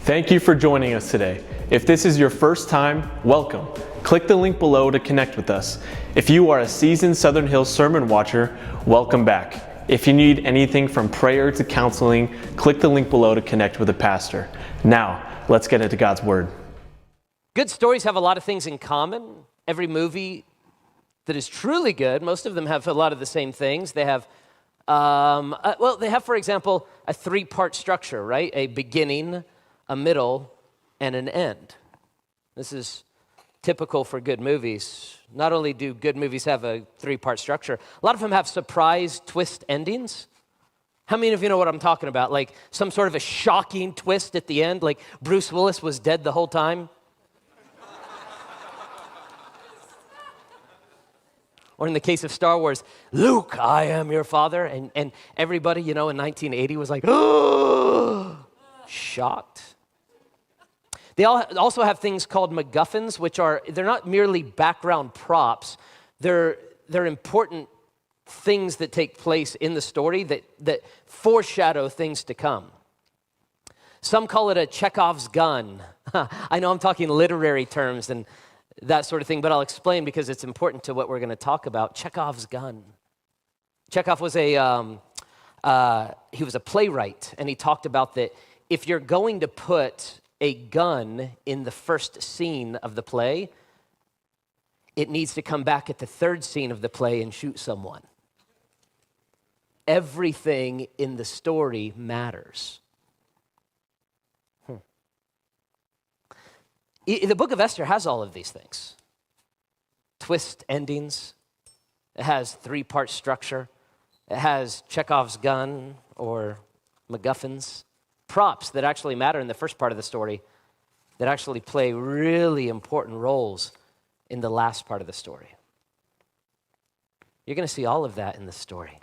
Thank you for joining us today. If this is your first time, welcome. Click the link below to connect with us. If you are a seasoned Southern Hills sermon watcher, welcome back. If you need anything from prayer to counseling, click the link below to connect with a pastor. Now, let's get into God's Word. Good stories have a lot of things in common. Every movie that is truly good, most of them have a lot of the same things. They have, for example, a three-part structure, right? A beginning, a middle, and an end. This is typical for good movies. Not only do good movies have a three-part structure, a lot of them have surprise twist endings. How many of you know what I'm talking about? Like some sort of a shocking twist at the end, like Bruce Willis was dead the whole time. Or in the case of Star Wars, Luke, I am your father. And everybody, in 1980 was like, oh, shocked. They also have things called MacGuffins, they're not merely background props. They're important things that take place in the story that foreshadow things to come. Some call it a Chekhov's gun. I know I'm talking literary terms and that sort of thing, but I'll explain because it's important to what we're going to talk about. Chekhov's gun. Chekhov was he was a playwright, and he talked about that if you're going to put a gun in the first scene of the play, it needs to come back at the third scene of the play and shoot someone. Everything in the story matters. The book of Esther has all of these things. Twist endings. It has three-part structure. It has Chekhov's gun or MacGuffins. Props that actually matter in the first part of the story that actually play really important roles in the last part of the story. You're going to see all of that in the story.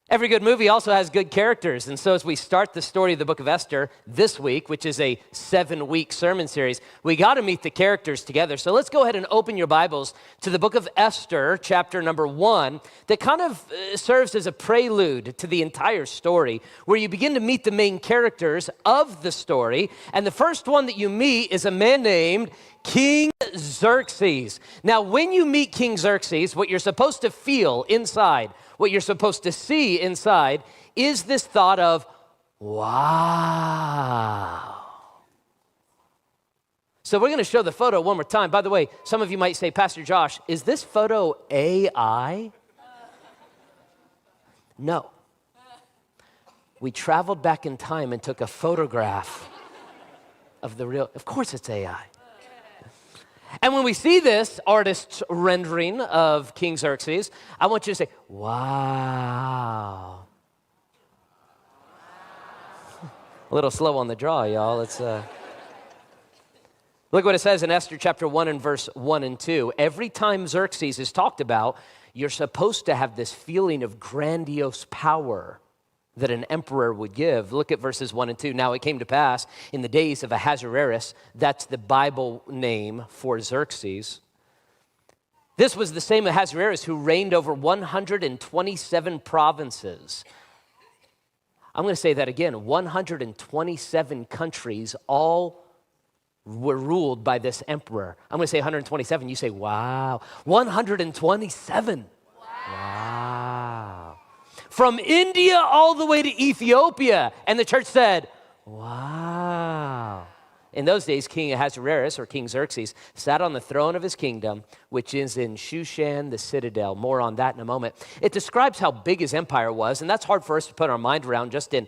Every good movie also has good characters, and so as we start the story of the book of Esther this week, which is a 7-week sermon series, we got to meet the characters together. So let's go ahead and open your Bibles to the book of Esther, chapter number 1, that kind of serves as a prelude to the entire story, where you begin to meet the main characters of the story, and the first one that you meet is a man named King Xerxes. Now, when you meet King Xerxes, what you're supposed to feel inside, what you're supposed to see inside, is this thought of, wow. So we're going to show the photo one more time. By the way, some of you might say, Pastor Josh, is this photo AI? No. We traveled back in time and took a photograph of the real, of course it's AI. And when we see this artist's rendering of King Xerxes, I want you to say, wow. A little slow on the draw, y'all. Let's look what it says in Esther chapter 1 and verse 1 and 2. Every time Xerxes is talked about, you're supposed to have this feeling of grandiose power that an emperor would give. Look at verses 1 and 2. Now it came to pass in the days of Ahasuerus, that's the Bible name for Xerxes. This was the same Ahasuerus who reigned over 127 provinces. I'm going to say that again. 127 countries, all were ruled by this emperor. I'm going to say 127. You say, wow. 127. Wow. From India all the way to Ethiopia. And the church said, wow. In those days, King Ahasuerus, or King Xerxes, sat on the throne of his kingdom, which is in Shushan, the citadel. More on that in a moment. It describes how big his empire was, and that's hard for us to put our mind around just in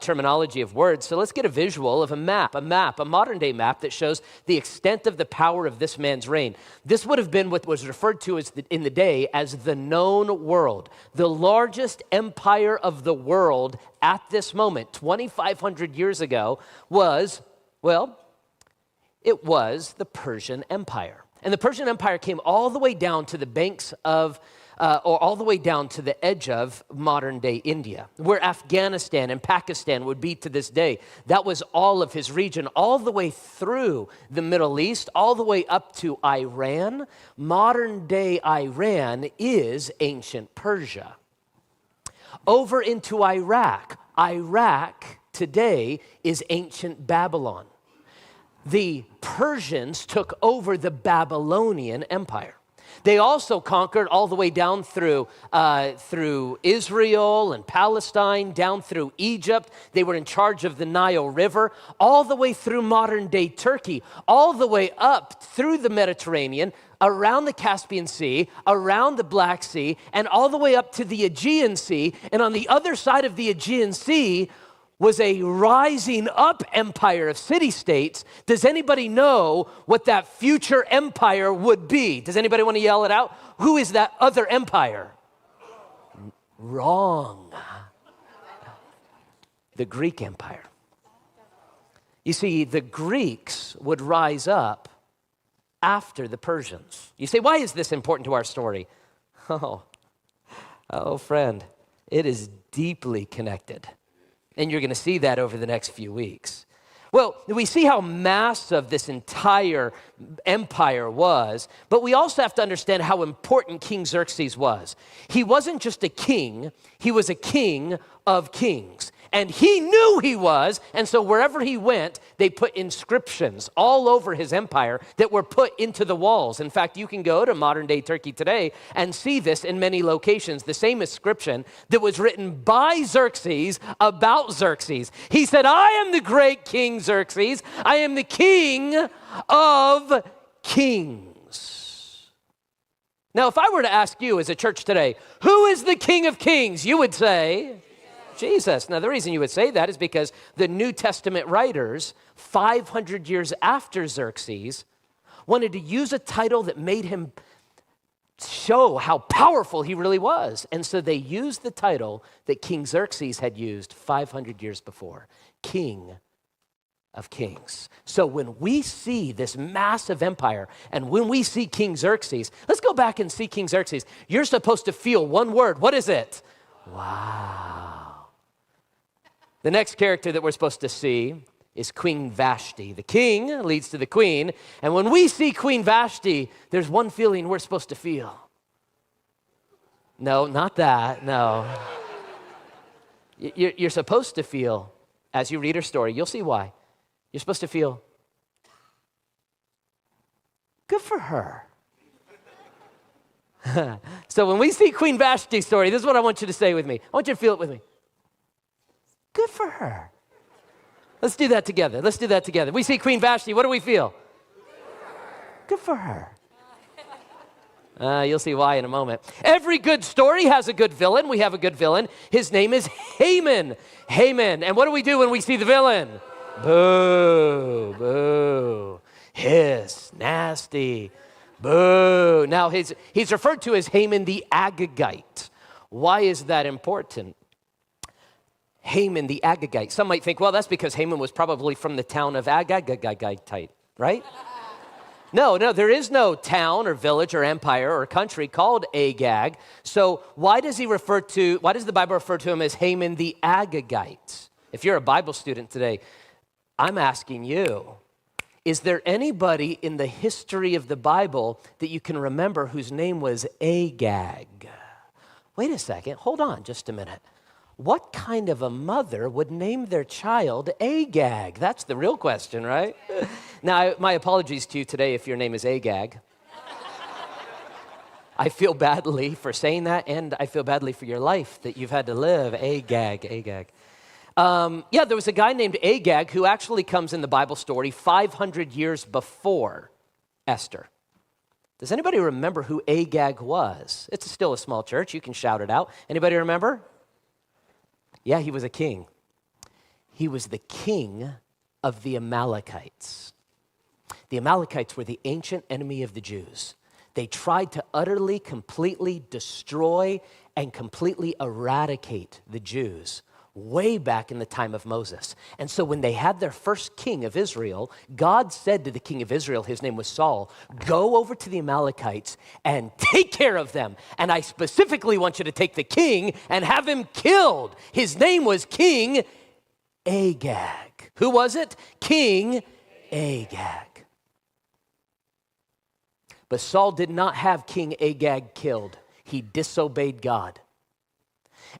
terminology of words. So let's get a visual of a modern-day map that shows the extent of the power of this man's reign. This would have been what was referred to as in the day as the known world. The largest empire of the world at this moment, 2,500 years ago, was... well, it was the Persian Empire. And the Persian Empire came all the way down to the banks of, or all the way down to the edge of modern-day India, where Afghanistan and Pakistan would be to this day. That was all of his region, all the way through the Middle East, all the way up to Iran. Modern-day Iran is ancient Persia. Over into Iraq. Iraq today is ancient Babylon. The Persians took over the Babylonian Empire. They also conquered all the way down through Israel and Palestine, down through Egypt. They were in charge of the Nile River, all the way through modern-day Turkey, all the way up through the Mediterranean, around the Caspian Sea, around the Black Sea, and all the way up to the Aegean Sea. And on the other side of the Aegean Sea was a rising up empire of city-states. Does anybody know what that future empire would be? Does anybody want to yell it out? Who is that other empire? Wrong. The Greek Empire. You see, the Greeks would rise up after the Persians. You say, why is this important to our story? Oh, friend, it is deeply connected. And you're going to see that over the next few weeks. Well, we see how massive this entire empire was, but we also have to understand how important King Xerxes was. He wasn't just a king, he was a king of kings. And he knew he was, and so wherever he went, they put inscriptions all over his empire that were put into the walls. In fact, you can go to modern-day Turkey today and see this in many locations, the same inscription that was written by Xerxes about Xerxes. He said, I am the great King Xerxes. I am the king of kings. Now, if I were to ask you as a church today, who is the King of Kings? You would say Jesus. Now, the reason you would say that is because the New Testament writers, 500 years after Xerxes, wanted to use a title that made him show how powerful he really was. And so they used the title that King Xerxes had used 500 years before, King of Kings. So when we see this massive empire and when we see King Xerxes, let's go back and see King Xerxes. You're supposed to feel one word. What is it? Wow. The next character that we're supposed to see is Queen Vashti. The king leads to the queen, and when we see Queen Vashti, there's one feeling we're supposed to feel. No, not that, no. You're supposed to feel, as you read her story, you'll see why. You're supposed to feel, good for her. So when we see Queen Vashti's story, this is what I want you to say with me. I want you to feel it with me. Good for her. Let's do that together. Let's do that together. We see Queen Vashti. What do we feel? Good for her. You'll see why in a moment. Every good story has a good villain. We have a good villain. His name is Haman. Haman. And what do we do when we see the villain? Boo, boo. Hiss, nasty. Boo. Now, he's referred to as Haman the Agagite. Why is that important? Haman the Agagite. Some might think, well, that's because Haman was probably from the town of Agagite, right? No, there is no town or village or empire or country called Agag. So why does the Bible refer to him as Haman the Agagite? If you're a Bible student today, I'm asking you, is there anybody in the history of the Bible that you can remember whose name was Agag? Wait a second, hold on just a minute. What kind of a mother would name their child Agag? That's the real question, right? Now, my apologies to you today if your name is Agag. I feel badly for saying that, and I feel badly for your life that you've had to live. Agag. There was a guy named Agag who actually comes in the Bible story 500 years before Esther. Does anybody remember who Agag was? It's still a small church. You can shout it out. Anybody remember? Yeah, he was a king. He was the king of the Amalekites. The Amalekites were the ancient enemy of the Jews. They tried to utterly, completely destroy and completely eradicate the Jews way back in the time of Moses. And so when they had their first king of Israel, God said to the king of Israel, his name was Saul, go over to the Amalekites and take care of them. And I specifically want you to take the king and have him killed. His name was King Agag. Who was it? King Agag. But Saul did not have King Agag killed. He disobeyed God.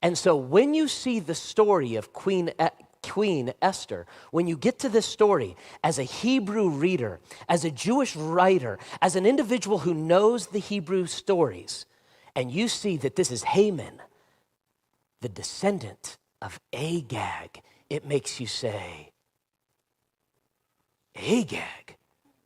And so when you see the story of King Queen Esther, when you get to this story as a Hebrew reader, as a Jewish writer, as an individual who knows the Hebrew stories, and you see that this is Haman, the descendant of Agag, it makes you say, Agag,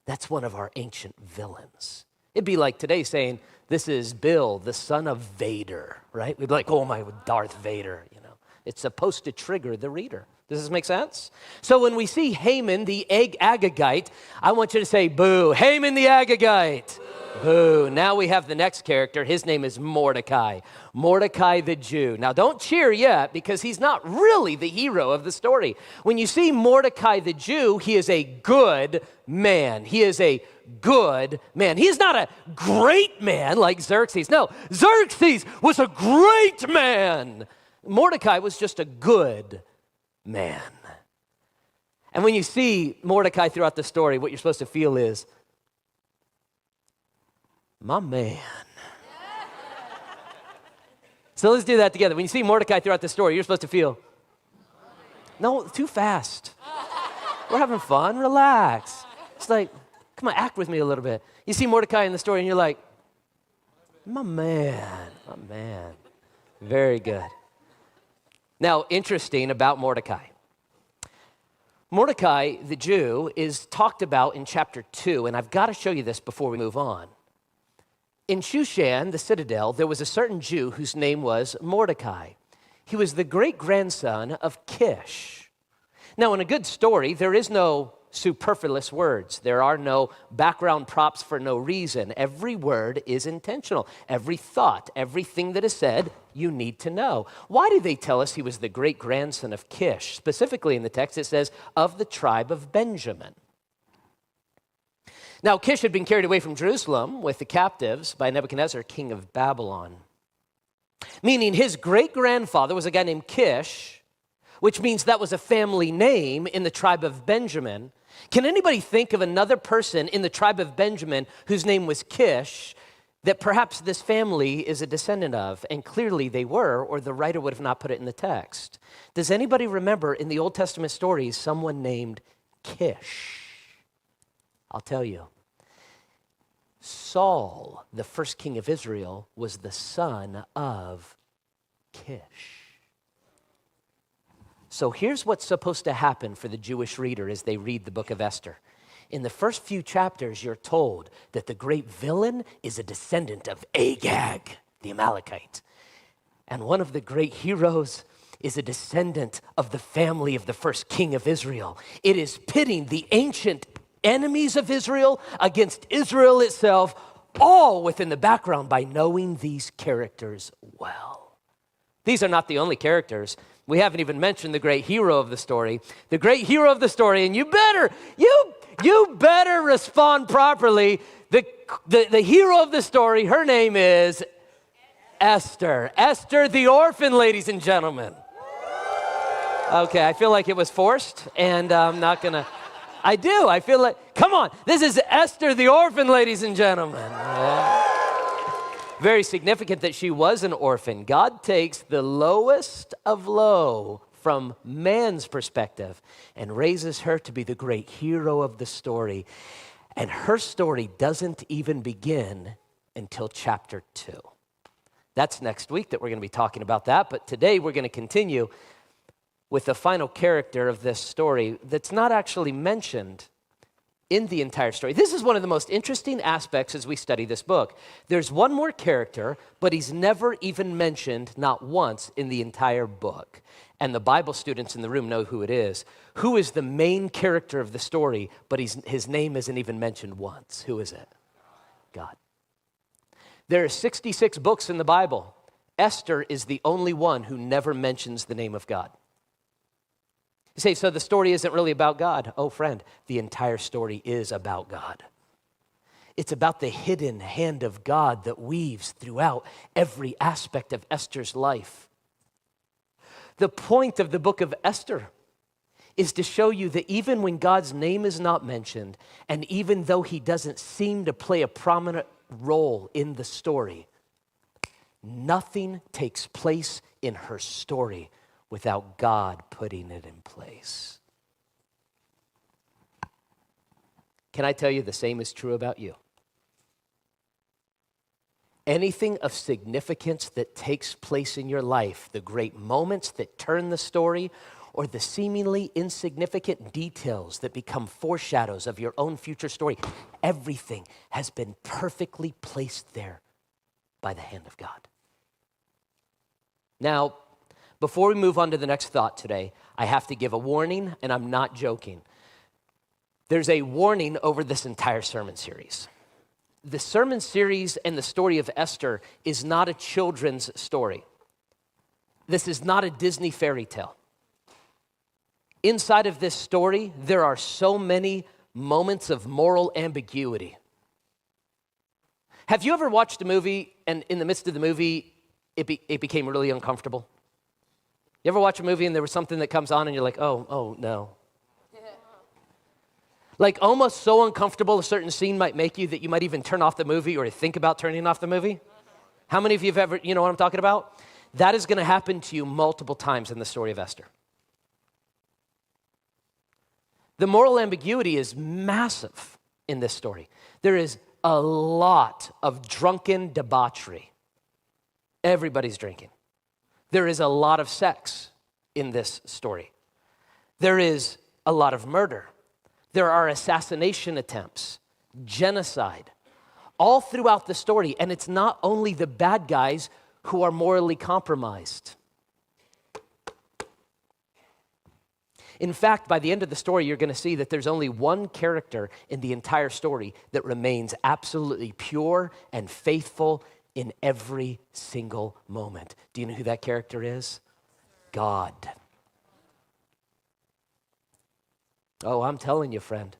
that's one of our ancient villains. It'd be like today saying, this is Bill, the son of Vader, right? We'd be like, oh my, Darth Vader, you know. It's supposed to trigger the reader. Does this make sense? So when we see Haman, the Agagite, I want you to say, boo, Haman the Agagite. Boo. Now we have the next character. His name is Mordecai. Mordecai the Jew. Now don't cheer yet because he's not really the hero of the story. When you see Mordecai the Jew, he is a good man. He is a good man. He is not a great man like Xerxes. No, Xerxes was a great man. Mordecai was just a good man. And when you see Mordecai throughout the story, what you're supposed to feel is, my man. So let's do that together. When you see Mordecai throughout the story, you're supposed to feel, no, too fast. We're having fun, relax. It's like, come on, act with me a little bit. You see Mordecai in the story and you're like, my man, my man. Very good. Now, interesting about Mordecai. Mordecai, the Jew, is talked about in chapter 2, and I've got to show you this before we move on. In Shushan, the citadel, there was a certain Jew whose name was Mordecai. He was the great-grandson of Kish. Now, in a good story, there is no superfluous words. There are no background props for no reason. Every word is intentional. Every thought, everything that is said, you need to know. Why do they tell us he was the great-grandson of Kish? Specifically in the text, it says, of the tribe of Benjamin. Now, Kish had been carried away from Jerusalem with the captives by Nebuchadnezzar, king of Babylon. Meaning his great-grandfather was a guy named Kish, which means that was a family name in the tribe of Benjamin. Can anybody think of another person in the tribe of Benjamin whose name was Kish that perhaps this family is a descendant of? And clearly they were, or the writer would have not put it in the text. Does anybody remember in the Old Testament stories someone named Kish? I'll tell you. Saul, the first king of Israel, was the son of Kish. So here's what's supposed to happen for the Jewish reader as they read the book of Esther. In the first few chapters, you're told that the great villain is a descendant of Agag, the Amalekite. And one of the great heroes is a descendant of the family of the first king of Israel. It is pitting the ancient enemies of Israel against Israel itself, all within the background by knowing these characters well. These are not the only characters. We haven't even mentioned the great hero of the story. The great hero of the story, and you better respond properly. The hero of the story, her name is Esther. Esther the orphan, ladies and gentlemen. Okay, I feel like it was forced, and I'm not gonna. I do. I feel like, come on. This is Esther the orphan, ladies and gentlemen. Yeah. Very significant that she was an orphan. God takes the lowest of low from man's perspective and raises her to be the great hero of the story. And her story doesn't even begin until chapter 2. That's next week that we're going to be talking about that. But today we're going to continue with the final character of this story that's not actually mentioned in the entire story. This is one of the most interesting aspects as we study this book. There's one more character, but he's never even mentioned, not once, in the entire book. And the Bible students in the room know who it is. Who is the main character of the story, but his name isn't even mentioned once? Who is it? God. There are 66 books in the Bible. Esther is the only one who never mentions the name of God. You say, so the story isn't really about God. Oh, friend, the entire story is about God. It's about the hidden hand of God that weaves throughout every aspect of Esther's life. The point of the book of Esther is to show you that even when God's name is not mentioned, and even though he doesn't seem to play a prominent role in the story, nothing takes place in her story without God putting it in place. Can I tell you the same is true about you? Anything of significance that takes place in your life, the great moments that turn the story, or the seemingly insignificant details that become foreshadows of your own future story, everything has been perfectly placed there by the hand of God. Now, before we move on to the next thought today, I have to give a warning, and I'm not joking. There's a warning over this entire sermon series. The sermon series and the story of Esther is not a children's story. This is not a Disney fairy tale. Inside of this story, there are so many moments of moral ambiguity. Have you ever watched a movie and in the midst of the movie, it became really uncomfortable? You ever watch a movie and there was something that comes on and you're like, oh no. Like almost so uncomfortable a certain scene might make you that you might even turn off the movie or think about turning off the movie? How many of you have ever, you know what I'm talking about? That is going to happen to you multiple times in the story of Esther. The moral ambiguity is massive in this story. There is a lot of drunken debauchery. Everybody's drinking. There is a lot of sex in this story. There is a lot of murder. There are assassination attempts, genocide, all throughout the story. And it's not only the bad guys who are morally compromised. In fact, by the end of the story, you're going to see that there's only one character in the entire story that remains absolutely pure and faithful in every single moment. Do you know who that character is? God. Oh, I'm telling you, friend,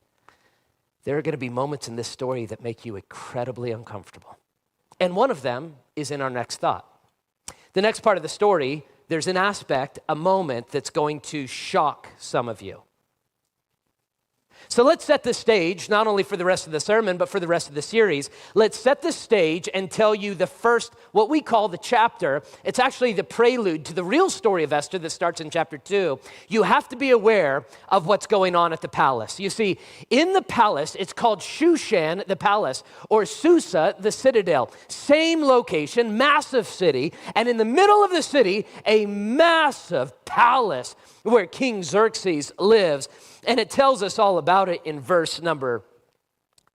there are going to be moments in this story that make you incredibly uncomfortable. And one of them is in our next thought. The next part of the story, there's an aspect, a moment that's going to shock some of you. So let's set the stage, not only for the rest of the sermon, but for the rest of the series. Let's set the stage and tell you the first, what we call the chapter. It's actually the prelude to the real story of Esther that starts in chapter 2. You have to be aware of what's going on at the palace. You see, in the palace, it's called Shushan, the palace, or Susa, the citadel. Same location, massive city, and in the middle of the city, a massive palace where King Xerxes lives. And it tells us all about it in verse number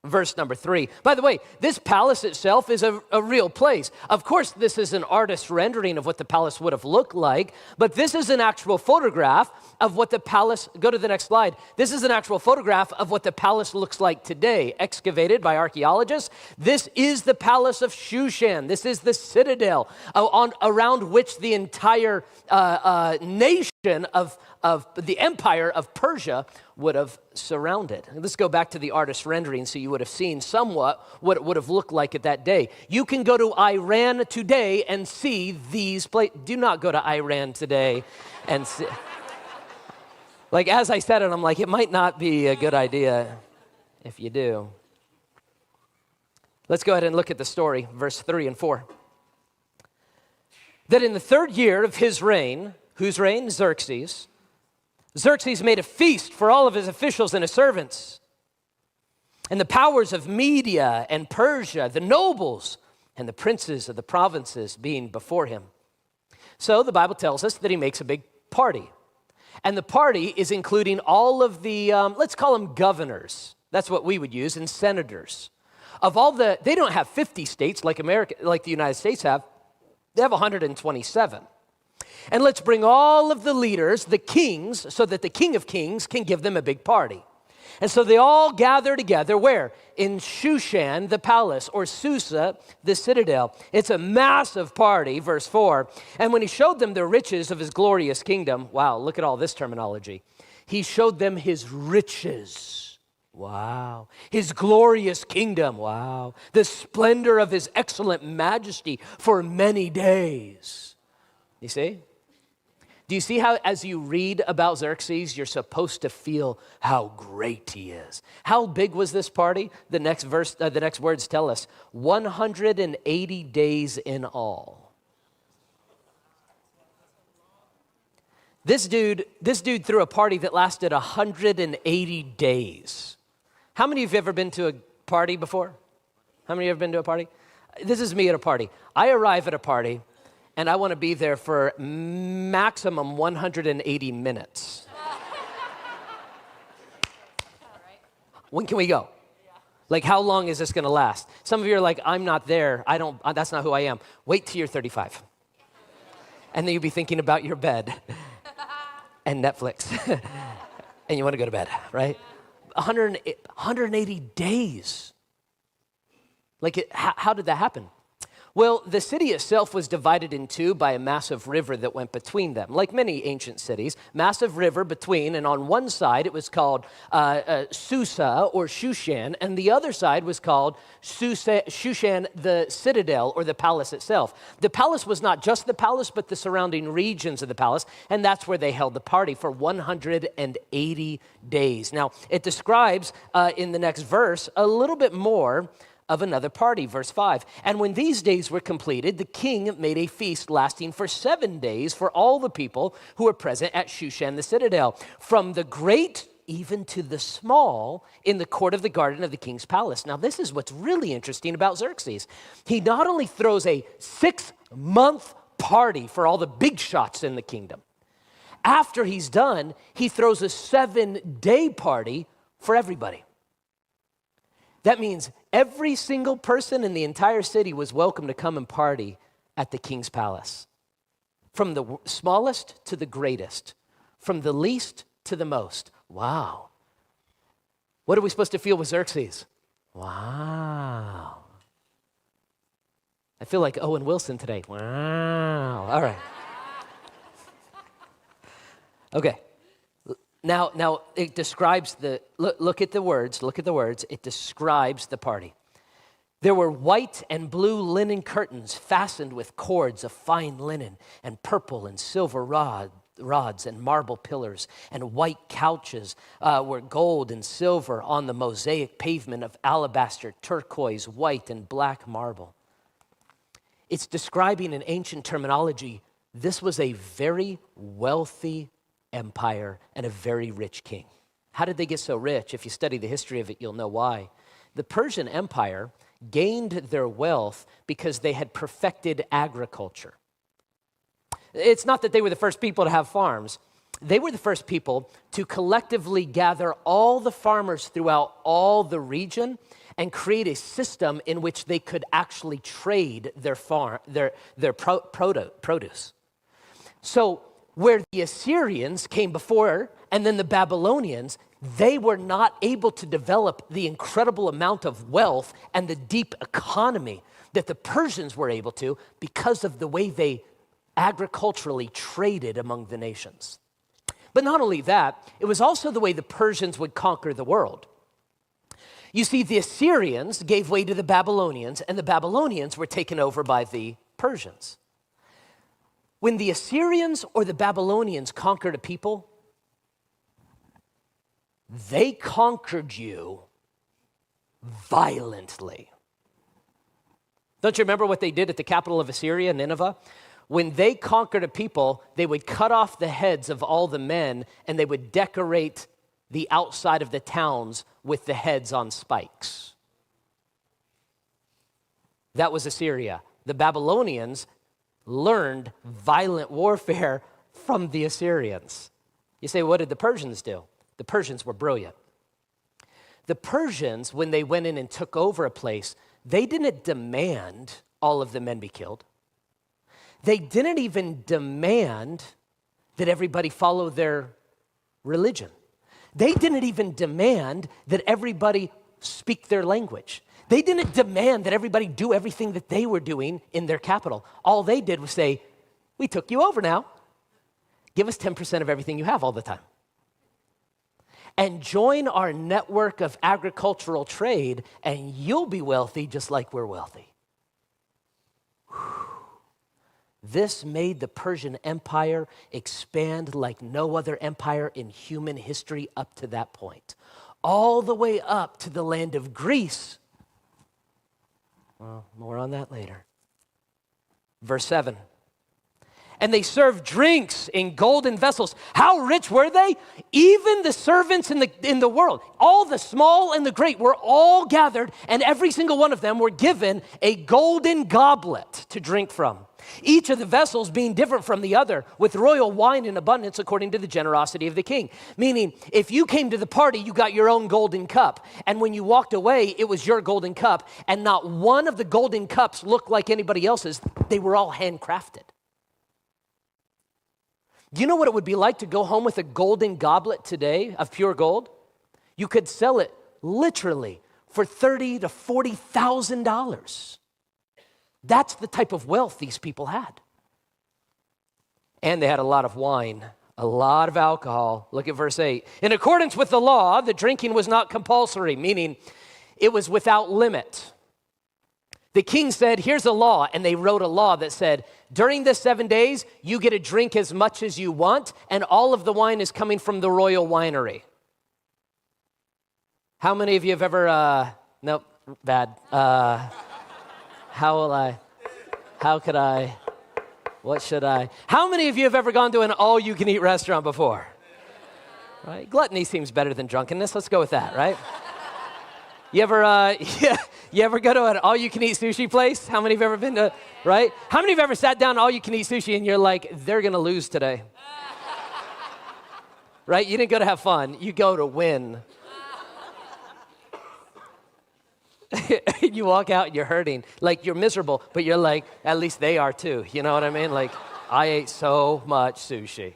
3. By the way, this palace itself is a real place. Of course, this is an artist's rendering of what the palace would have looked like, but this is an actual photograph of what the palace, go to the next slide. This is an actual photograph of what the palace looks like today, excavated by archaeologists. This is the palace of Shushan. This is the citadel around which the entire nation of the empire of Persia would have surrounded. Let's go back to the artist's rendering so you would have seen somewhat what it would have looked like at that day. You can go to Iran today and see these places. Do not go to Iran today and see. Like as I said it, I'm like, it might not be a good idea if you do. Let's go ahead and look at the story, verse 3 and 4. That in the 3rd year of his reign, whose reign? Xerxes. Xerxes made a feast for all of his officials and his servants. And the powers of Media and Persia, the nobles and the princes of the provinces being before him. So the Bible tells us that he makes a big party. And the party is including all of the, let's call them governors. That's what we would use, and senators. They don't have 50 states like the United States have. They have 127. And let's bring all of the leaders, the kings, so that the King of Kings can give them a big party. And so they all gather together, where? In Shushan, the palace, or Susa, the citadel. It's a massive party, verse 4. And when he showed them the riches of his glorious kingdom, wow, look at all this terminology. He showed them his riches. Wow. His glorious kingdom. Wow. The splendor of his excellent majesty for many days. You see? Do you see how as you read about Xerxes, you're supposed to feel how great he is? How big was this party? The next words tell us 180 days in all. This dude threw a party that lasted 180 days. How many of you have ever been to a party before? How many of you have ever been to a party? This is me at a party. I arrive at a party, and I want to be there for maximum 180 minutes. When can we go? Like, how long is this going to last? Some of you are like, I'm not there. That's not who I am. Wait till you're 35. And then you'll be thinking about your bed and Netflix. And you want to go to bed, right? 180 days. Like, how did that happen? Well, the city itself was divided in two by a massive river that went between them. Like many ancient cities, massive river between, and on one side it was called Susa or Shushan, and the other side was called Shushan, the citadel or the palace itself. The palace was not just the palace, but the surrounding regions of the palace, and that's where they held the party for 180 days. Now, it describes in the next verse a little bit more of another party, verse 5. And when these days were completed, the king made a feast lasting for 7 days for all the people who were present at Shushan the citadel, from the great even to the small, in the court of the garden of the king's palace. Now, this is what's really interesting about Xerxes. He not only throws a 6-month party for all the big shots in the kingdom. After he's done, he throws a 7-day party for everybody. That means every single person in the entire city was welcome to come and party at the king's palace. From the smallest to the greatest, from the least to the most. Wow. What are we supposed to feel with Xerxes? Wow. I feel like Owen Wilson today. Wow. All right. Okay. Now it describes look at the words, it describes the party. There were white and blue linen curtains fastened with cords of fine linen, and purple and silver rods and marble pillars, and white couches were gold and silver on the mosaic pavement of alabaster, turquoise, white, and black marble. It's describing in ancient terminology, this was a very wealthy empire and a very rich king. How did they get so rich? If you study the history of it, you'll know why. The Persian Empire gained their wealth because they had perfected agriculture. It's not that they were the first people to have farms. They were the first people to collectively gather all the farmers throughout all the region and create a system in which they could actually trade their produce. So where the Assyrians came before, and then the Babylonians, they were not able to develop the incredible amount of wealth and the deep economy that the Persians were able to because of the way they agriculturally traded among the nations. But not only that, it was also the way the Persians would conquer the world. You see, the Assyrians gave way to the Babylonians, and the Babylonians were taken over by the Persians. When the Assyrians or the Babylonians conquered a people, they conquered you violently. Don't you remember what they did at the capital of Assyria, Nineveh? When they conquered a people, they would cut off the heads of all the men, and they would decorate the outside of the towns with the heads on spikes. That was Assyria. The Babylonians learned violent warfare from the Assyrians. You say, what did the Persians do? The Persians were brilliant. The Persians, when they went in and took over a place, they didn't demand all of the men be killed. They didn't even demand that everybody follow their religion. They didn't even demand that everybody speak their language. They didn't demand that everybody do everything that they were doing in their capital. All they did was say, we took you over now. Give us 10% of everything you have all the time. And join our network of agricultural trade, and you'll be wealthy just like we're wealthy. This made the Persian Empire expand like no other empire in human history up to that point. All the way up to the land of Greece. Well, more on that later. Verse 7. And they served drinks in golden vessels. How rich were they? Even the servants in the world, all the small and the great, were all gathered, and every single one of them were given a golden goblet to drink from. Each of the vessels being different from the other, with royal wine in abundance according to the generosity of the king. Meaning, if you came to the party, you got your own golden cup. And when you walked away, it was your golden cup. And not one of the golden cups looked like anybody else's. They were all handcrafted. Do you know what it would be like to go home with a golden goblet today of pure gold? You could sell it literally for $30,000 to $40,000. That's the type of wealth these people had. And they had a lot of wine, a lot of alcohol. Look at verse 8. In accordance with the law, the drinking was not compulsory, meaning it was without limit. The king said, here's a law, and they wrote a law that said, during the 7 days, you get to drink as much as you want, and all of the wine is coming from the royal winery. How many of you have ever, nope, bad. What should I? How many of you have ever gone to an all-you-can-eat restaurant before? Right? Gluttony seems better than drunkenness. Let's go with that, right? You ever go to an all-you-can-eat sushi place? How many of you have ever been to, right? How many of you have ever sat down all-you-can-eat sushi and you're like, they're going to lose today? Right? You didn't go to have fun. You go to win. You walk out and you're hurting, like you're miserable, but you're like, at least they are too. You know what I mean? Like, I ate so much sushi.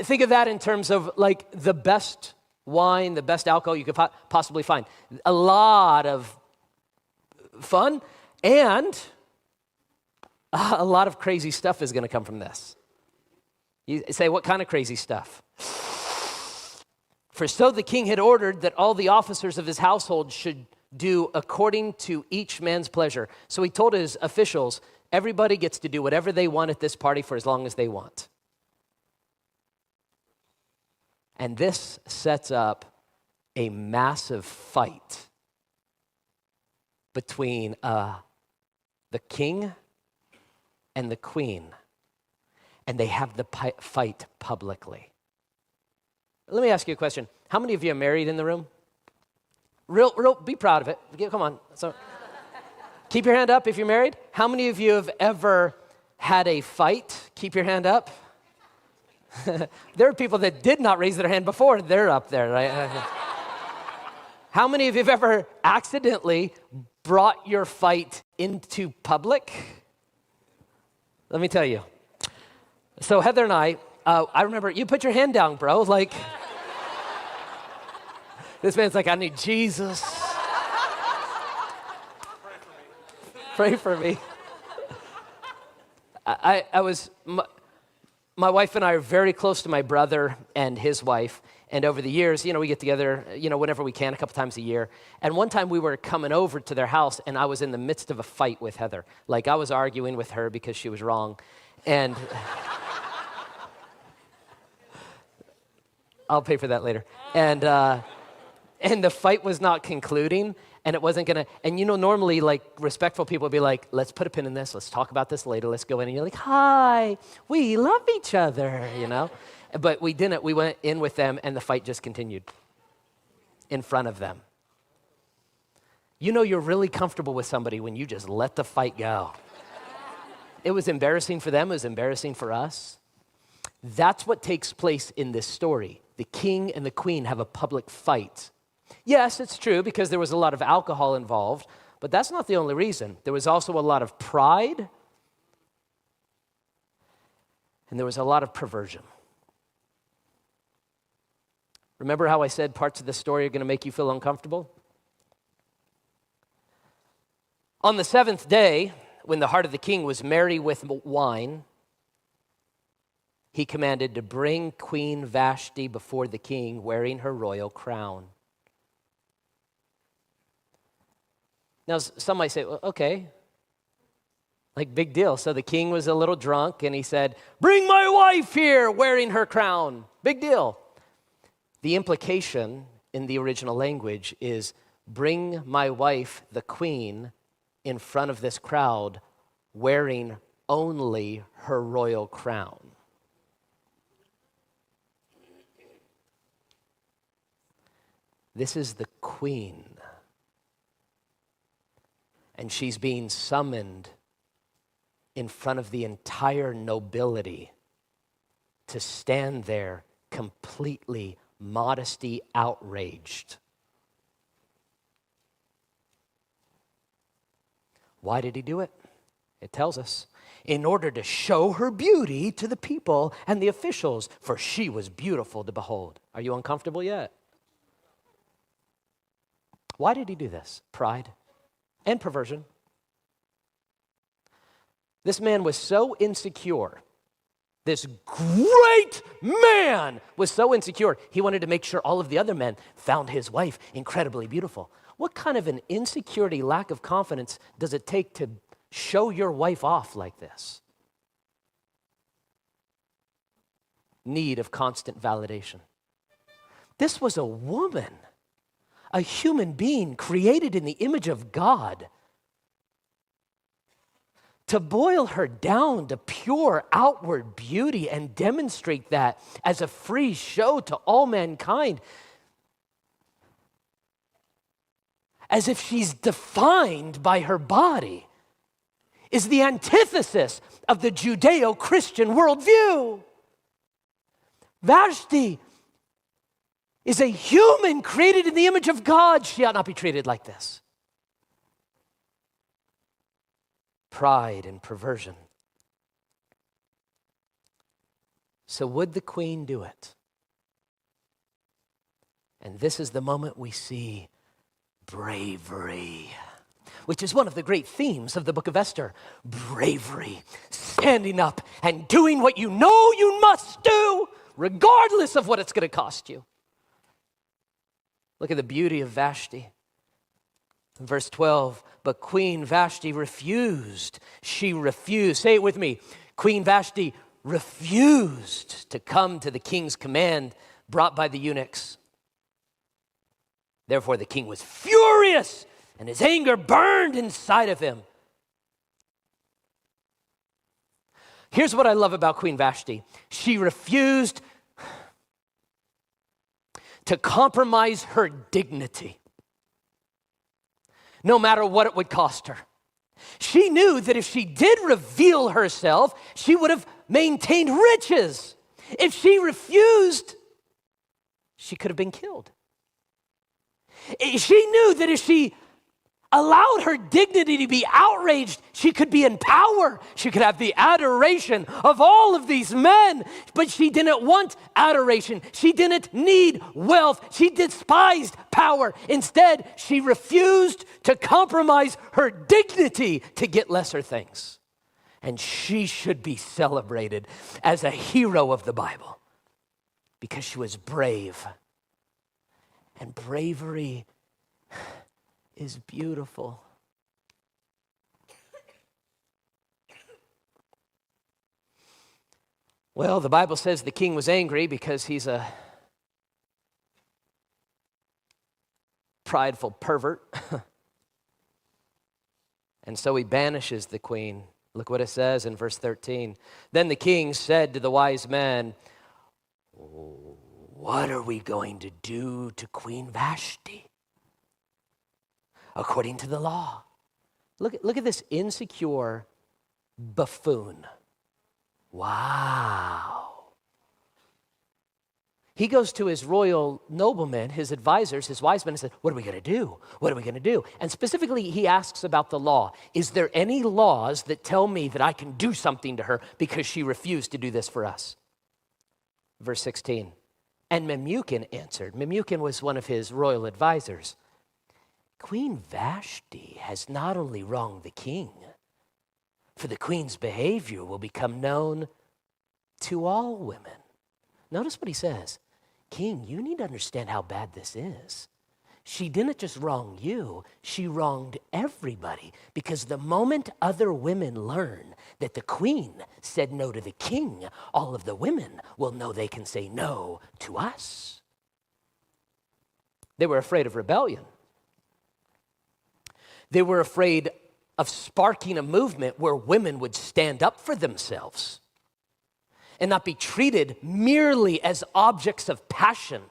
Think of that in terms of like the best wine, the best alcohol you could possibly find. A lot of fun and a lot of crazy stuff is going to come from this. You say, what kind of crazy stuff? For so the king had ordered that all the officers of his household should do according to each man's pleasure. So he told his officials, everybody gets to do whatever they want at this party for as long as they want. And this sets up a massive fight between the king and the queen. And they have the fight publicly. Let me ask you a question. How many of you are married in the room? Real, be proud of it. Come on. So, keep your hand up if you're married. How many of you have ever had a fight? Keep your hand up. There are people that did not raise their hand before. They're up there, right? How many of you have ever accidentally brought your fight into public? Let me tell you. So Heather and I remember, you put your hand down, bro. Like, this man's like, I need Jesus. Pray for me. My wife and I are very close to my brother and his wife. And over the years, we get together, whenever we can, a couple times a year. And one time we were coming over to their house, and I was in the midst of a fight with Heather. Like, I was arguing with her because she was wrong. And I'll pay for that later. And the fight was not concluding, and it wasn't gonna, and normally, like, respectful people would be like, let's put a pin in this, let's talk about this later, let's go in, and you're like, hi, we love each other, But we didn't, we went in with them, and the fight just continued in front of them. You're really comfortable with somebody when you just let the fight go. It was embarrassing for them, it was embarrassing for us. That's what takes place in this story. The king and the queen have a public fight. Yes, it's true because there was a lot of alcohol involved, but that's not the only reason. There was also a lot of pride, and there was a lot of perversion. Remember how I said parts of the story are going to make you feel uncomfortable? On the seventh day, when the heart of the king was merry with wine, he commanded to bring Queen Vashti before the king wearing her royal crown. Now, some might say, well, okay, like big deal. So the king was a little drunk and he said, bring my wife here wearing her crown. Big deal. The implication in the original language is bring my wife, the queen, in front of this crowd wearing only her royal crown. This is the queen. And she's being summoned in front of the entire nobility to stand there completely modesty outraged. Why did he do it? It tells us, in order to show her beauty to the people and the officials, for she was beautiful to behold. Are you uncomfortable yet? Why did he do this? Pride and perversion. This man was so insecure. This great man was so insecure, he wanted to make sure all of the other men found his wife incredibly beautiful. What kind of an insecurity, lack of confidence does it take to show your wife off like this? Need of constant validation. This was a woman, a human being created in the image of God. To boil her down to pure outward beauty and demonstrate that as a free show to all mankind, as if she's defined by her body, is the antithesis of the Judeo-Christian worldview. Vashti is a human created in the image of God. She ought not be treated like this. Pride and perversion. So would the queen do it? And this is the moment we see bravery, which is one of the great themes of the book of Esther. Bravery, standing up and doing what you know you must do, regardless of what it's going to cost you. Look at the beauty of Vashti. In verse 12, but Queen Vashti refused. She refused. Say it with me. Queen Vashti refused to come to the king's command brought by the eunuchs. Therefore the king was furious, and his anger burned inside of him. Here's what I love about Queen Vashti. She refused to compromise her dignity, no matter what it would cost her. She knew that if she did reveal herself, she would have maintained riches. If she refused, she could have been killed. She knew that if she allowed her dignity to be outraged, she could be in power. She could have the adoration of all of these men, but she didn't want adoration. She didn't need wealth. She despised power. Instead, she refused to compromise her dignity to get lesser things. And she should be celebrated as a hero of the Bible because she was brave. And bravery is beautiful. Well, the Bible says the king was angry because he's a prideful pervert. And so he banishes the queen. Look what it says in verse 13. Then the king said to the wise men, what are we going to do to Queen Vashti? According to the law. Look at this insecure buffoon. Wow. He goes to his royal noblemen, his advisors, his wise men, and says, what are we going to do? What are we going to do? And specifically, he asks about the law. Is there any laws that tell me that I can do something to her because she refused to do this for us? Verse 16. And Memucan answered. Memucan was one of his royal advisors. Queen Vashti has not only wronged the king, for the queen's behavior will become known to all women. Notice what he says. King, you need to understand how bad this is. She didn't just wrong you, she wronged everybody. Because the moment other women learn that the queen said no to the king, all of the women will know they can say no to us. They were afraid of rebellion. They were afraid of sparking a movement where women would stand up for themselves and not be treated merely as objects of passion,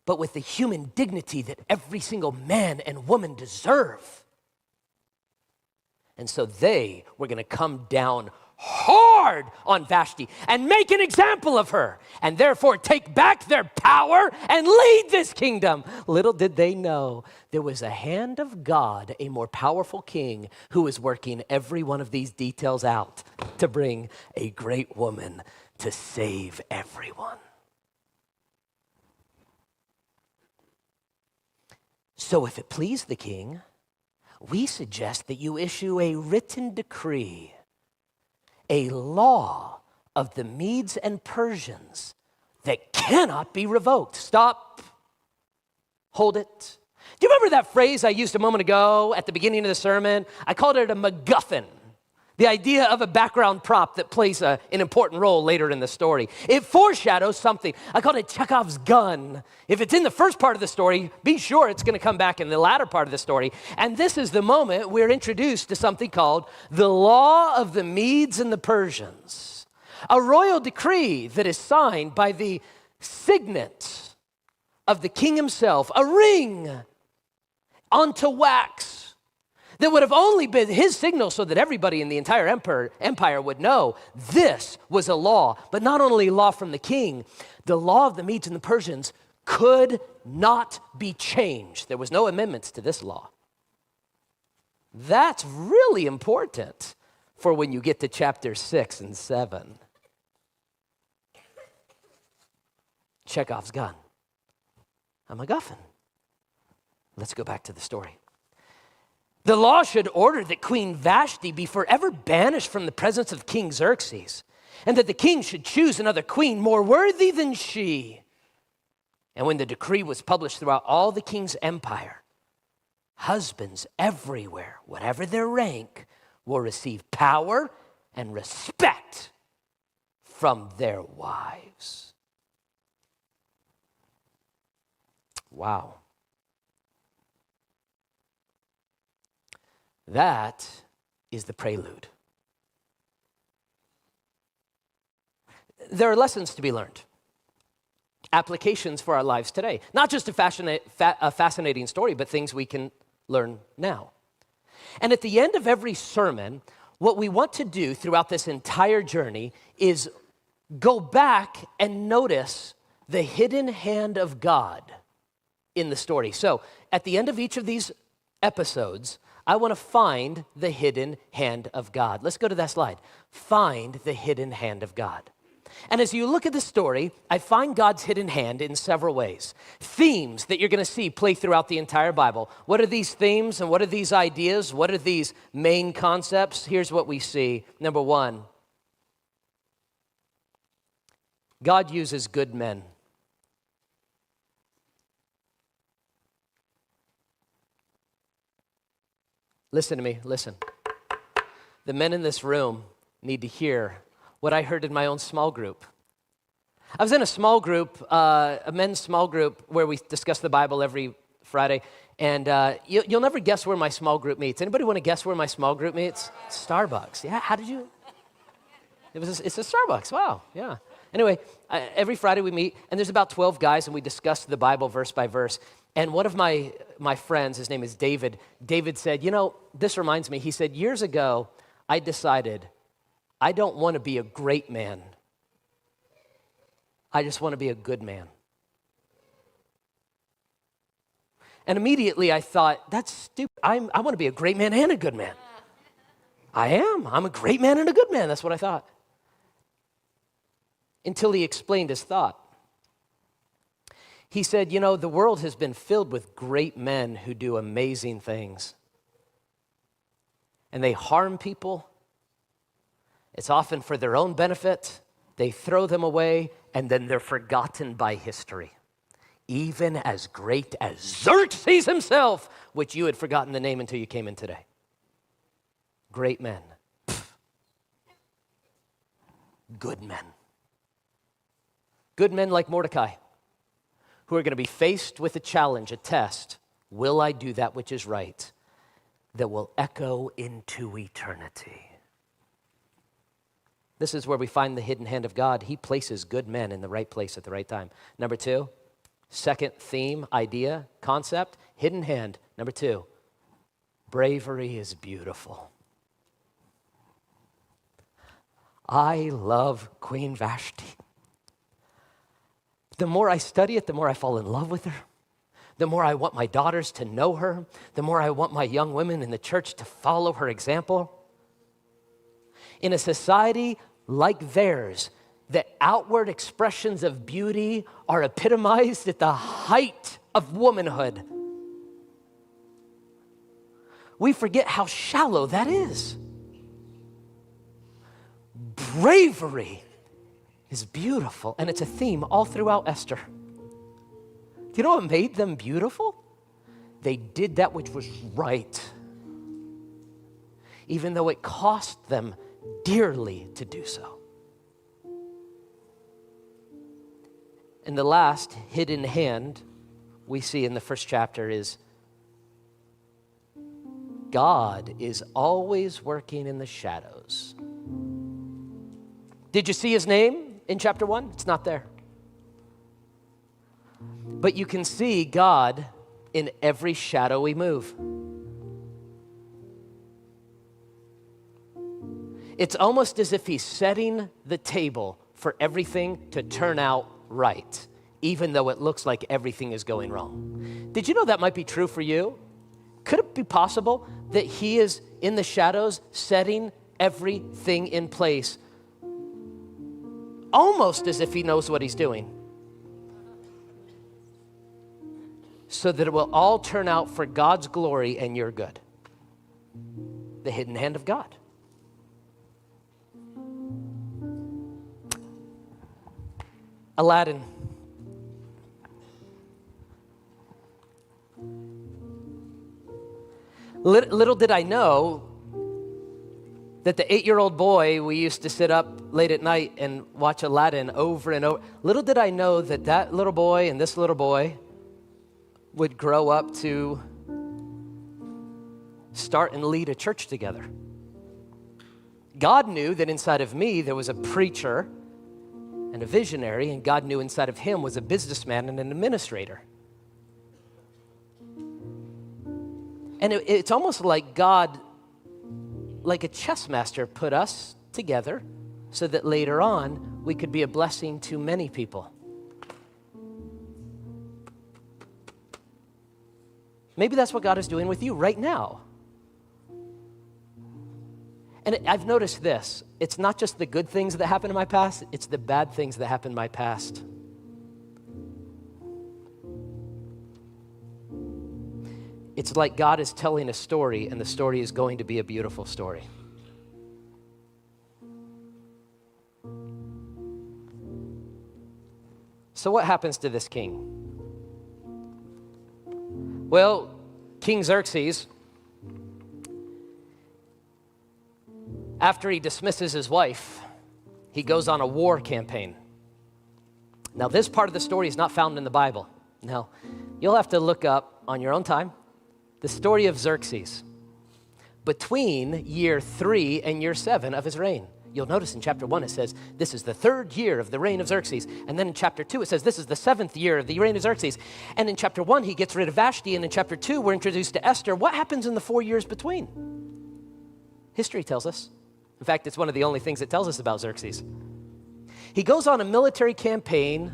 but with the human dignity that every single man and woman deserve. And so they were going to come down hard on Vashti and make an example of her, and therefore take back their power and lead this kingdom. Little did they know there was a hand of God, a more powerful king, who was working every one of these details out to bring a great woman to save everyone. So if it please the king, we suggest that you issue a written decree, a law of the Medes and Persians that cannot be revoked. Stop. Hold it. Do you remember that phrase I used a moment ago at the beginning of the sermon? I called it a MacGuffin, the idea of a background prop that plays an important role later in the story. It foreshadows something. I called it Chekhov's gun. If it's in the first part of the story, be sure it's going to come back in the latter part of the story. And this is the moment we're introduced to something called the law of the Medes and the Persians, a royal decree that is signed by the signet of the king himself, a ring onto wax that would have only been his signal so that everybody in the entire empire would know this was a law. But not only a law from the king, the law of the Medes and the Persians could not be changed. There was no amendments to this law. That's really important for when you get to chapter 6 and 7. Chekhov's gun. A MacGuffin. Let's go back to the story. The law should order that Queen Vashti be forever banished from the presence of King Xerxes, and that the king should choose another queen more worthy than she. And when the decree was published throughout all the king's empire, husbands everywhere, whatever their rank, will receive power and respect from their wives. Wow. That is the prelude. There are lessons to be learned, applications for our lives today. Not just a fascinating story, but things we can learn now. And at the end of every sermon, what we want to do throughout this entire journey is go back and notice the hidden hand of God in the story. So at the end of each of these episodes, I want to find the hidden hand of God. Let's go to that slide. Find the hidden hand of God. And as you look at the story, I find God's hidden hand in several ways. Themes that you're going to see play throughout the entire Bible. What are these themes and what are these ideas? What are these main concepts? Here's what we see. Number one, God uses good men. Listen to me, listen. The men in this room need to hear what I heard in my own small group. I was in a small group, a men's small group, where we discuss the Bible every Friday, and you'll never guess where my small group meets. Anybody want to guess where my small group meets? Starbucks. Yeah, how did you? It's a Starbucks, wow, yeah. Anyway, every Friday we meet, and there's about 12 guys, and we discuss the Bible verse by verse. And one of my friends, his name is David, said, this reminds me, he said, years ago, I decided I don't want to be a great man. I just want to be a good man. And immediately I thought, that's stupid. I want to be a great man and a good man. I am. I'm a great man and a good man. That's what I thought. Until he explained his thought. He said, the world has been filled with great men who do amazing things. And they harm people. It's often for their own benefit. They throw them away, and then they're forgotten by history. Even as great as Xerxes himself, which you had forgotten the name until you came in today. Great men. Good men. Good men like Mordecai, who are going to be faced with a challenge, a test. Will I do that which is right? that will echo into eternity. This is where we find the hidden hand of God. He places good men in the right place at the right time. Number two, second theme, idea, concept, hidden hand. Number two, bravery is beautiful. I love Queen Vashti. The more I study it, the more I fall in love with her. The more I want my daughters to know her. The more I want my young women in the church to follow her example. In a society like theirs, the outward expressions of beauty are epitomized at the height of womanhood. We forget how shallow that is. Bravery is beautiful, and it's a theme all throughout Esther. Do you know what made them beautiful? They did that which was right, even though it cost them dearly to do so. And the last hidden hand we see in the first chapter is God is always working in the shadows. Did you see his name in chapter 1? It's not there. But you can see God in every shadowy move. It's almost as if he's setting the table for everything to turn out right, even though it looks like everything is going wrong. Did you know that might be true for you? Could it be possible that he is in the shadows setting everything in place, almost as if he knows what he's doing, so that it will all turn out for God's glory and your good? The hidden hand of God. Aladdin. Little did I know that the 8-year-old boy, we used to sit up late at night and watch Aladdin over and over. Little did I know that that little boy and this little boy would grow up to start and lead a church together. God knew that inside of me there was a preacher and a visionary, and God knew inside of him was a businessman and an administrator. And it's almost like God, like a chess master, put us together so that later on we could be a blessing to many people. Maybe that's what God is doing with you right now. And I've noticed this. It's not just the good things that happened in my past, it's the bad things that happened in my past. It's like God is telling a story, and the story is going to be a beautiful story. So what happens to this king? Well, King Xerxes, after he dismisses his wife, he goes on a war campaign. Now, this part of the story is not found in the Bible. Now, you'll have to look up on your own time the story of Xerxes between year 3 and year 7 of his reign. You'll notice in chapter 1 it says, this is the 3rd year of the reign of Xerxes. And then in chapter 2 it says, this is the 7th year of the reign of Xerxes. And in chapter 1 he gets rid of Vashti, and in chapter 2 we're introduced to Esther. What happens in the 4 years between? History tells us. In fact, it's one of the only things it tells us about Xerxes. He goes on a military campaign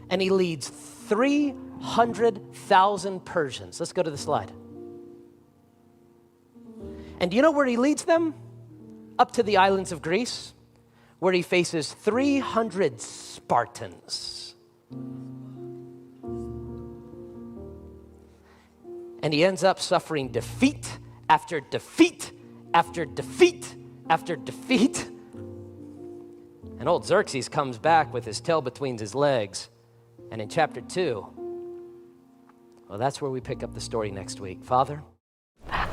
and he leads 300,000 Persians. Let's go to the slide. And do you know where he leads them? Up to the islands of Greece, where he faces 300 Spartans. And he ends up suffering defeat after defeat after defeat after defeat. And old Xerxes comes back with his tail between his legs. And in chapter 2, well, that's where we pick up the story next week. Father?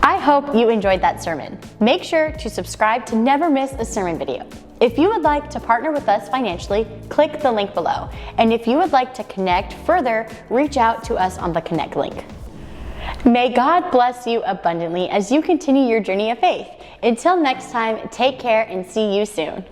I hope you enjoyed that sermon. Make sure to subscribe to never miss a sermon video. If you would like to partner with us financially, click the link below. And if you would like to connect further, reach out to us on the Connect link. May God bless you abundantly as you continue your journey of faith. Until next time, take care and see you soon.